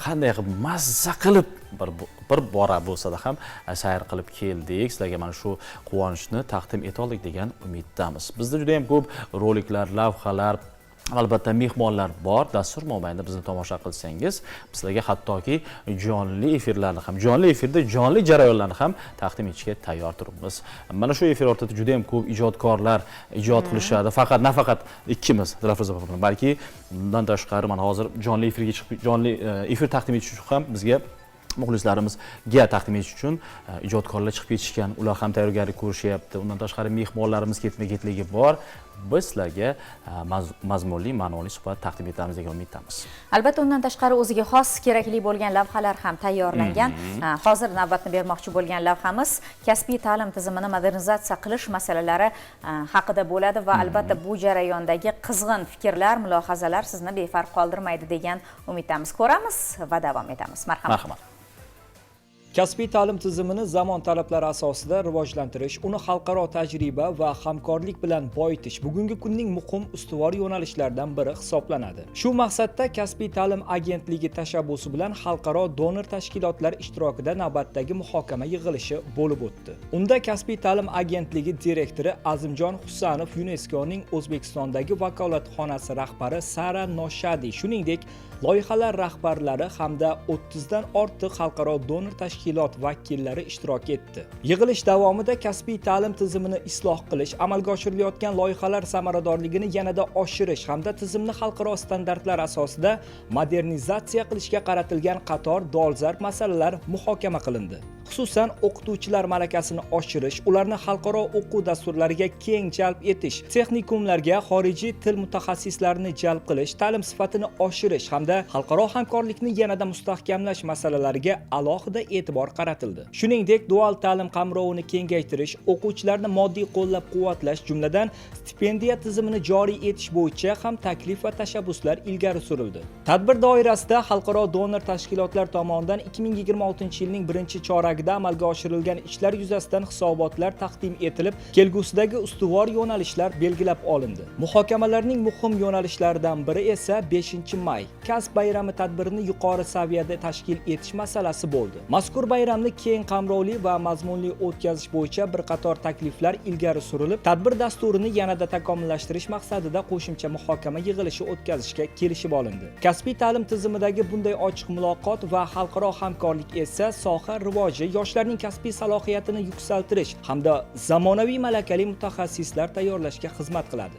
qanday qilib mazza qilib bir bora bo'lsa-da ham sayr qilib keldik. Sizlarga mana shu quvonchni taqdim eta oldik degan umiddamiz. Bizda juda ham ko'p roliklar, lavhalar, albatta mehmonlar bor. Dastur mobaynida bizni tomosha qilsangiz, bizlarga hattoki jonli efirlarni ham, jonli efirda jonli jarayonlarni ham taqdim etishga tayyor turibmiz. Mana shu efir o'rtada juda ham ko'p ijodkorlar ijod qilishadi. Nafaqat ikkimiz, Dilafruz opa bilan, balki bundan tashqari mana hozir jonli efirga chiqib, jonli efir taqdim etish uchun ham bizga muxlislarimizga taqdim etish uchun ijodkorlar chiqib ketishgan, ular ham tayyorgarlik ko'rishyapti. Undan tashqari mehmonlarimiz ketma-ketligi bor. Biz sizlarga mazmunli, ma'noli suhbat taqdim etamiz degan umiddamiz. Albatta, undan tashqari o'ziga xos kerakli bo'lgan lavhalar ham tayyorlangan. Hozir navbatni bermoqchi bo'lgan lavhamiz kasbiy ta'lim tizimini modernizatsiya qilish masalalari haqida bo'ladi va albatta bu jarayondagi qizg'in fikrlar, mulohazalar sizni befarq qoldirmaydi degan umiddamiz. Ko'ramiz va davom etamiz. Marhamat. Kasbiy ta'lim tizimini zamon talablari asosida rivojlantirish, uni xalqaro tajriba va hamkorlik bilan boyitish bugungi kunning muhim ustuvor yo'nalishlaridan biri hisoblanadi. Shu maqsadda Kasbiy ta'lim agentligi tashabbusi bilan xalqaro donor tashkilotlar ishtirokida navbatdagi muhokama yig'ilishi bo'lib o'tdi. Unda Kasbiy ta'lim agentligi direktori Azimjon Husanov, UNESCOning O'zbekistondagi vakolatxonasi rahbari Sara Noshadi, shuningdek loyihalar rahbarlari hamda 30 dan ortiq xalqaro donor tashkilot vakillari ishtirok etdi. Yig'ilish davomida kasbiy ta'lim tizimini isloh qilish, amalga oshirilayotgan loyihalar samaradorligini yanada oshirish hamda tizimni xalqaro standartlar asosida modernizatsiya qilishga qaratilgan qator dolzarb masalalar muhokama qilindi. Xususan, o'qituvchilar malakasini oshirish, ularni xalqaro o'quv dasturlariga keng jalb etish, texnikumlarga xorijiy til mutaxassislarini jalb qilish, ta'lim sifatini oshirish hamda xalqaro hamkorlikni yanada mustahkamlash masalalariga alohida e'tibor qaratildi. Shuningdek, dual ta'lim qamrovini kengaytirish, o'quvchilarni moddiy qo'llab-quvvatlash, jumladan stipendiya tizimini joriy etish bo'yicha ham taklif va tashabbuslar ilgari surildi. Tadbir doirasida xalqaro donor tashkilotlar tomonidan 2026-yilning birinchi choragida amalga oshirilgan ishlar yuzasidan hisobotlar taqdim etilib, kelgusidagi ustuvor yo'nalishlar belgilab olindi. Muhokamalarning muhim yo'nalishlaridan biri esa 5-may kasb bayrami tadbirini yuqori saviyada tashkil etish masalasi bo'ldi. Mazkur bayramni keng qamrovli va mazmunli o'tkazish bo'yicha bir qator takliflar ilgari surilib, tadbir dasturini yanada takomillashtirish maqsadida qo'shimcha muhokama yig'ilishi o'tkazishga kelishib olindi. Kasbiy ta'lim tizimidagi bunday ochiq muloqot va xalqaro hamkorlik esa soha rivoji, yoshlarning kasbiy salohiyatini yuksaltirish hamda zamonaviy malakali mutaxassislar tayyorlashga xizmat qiladi.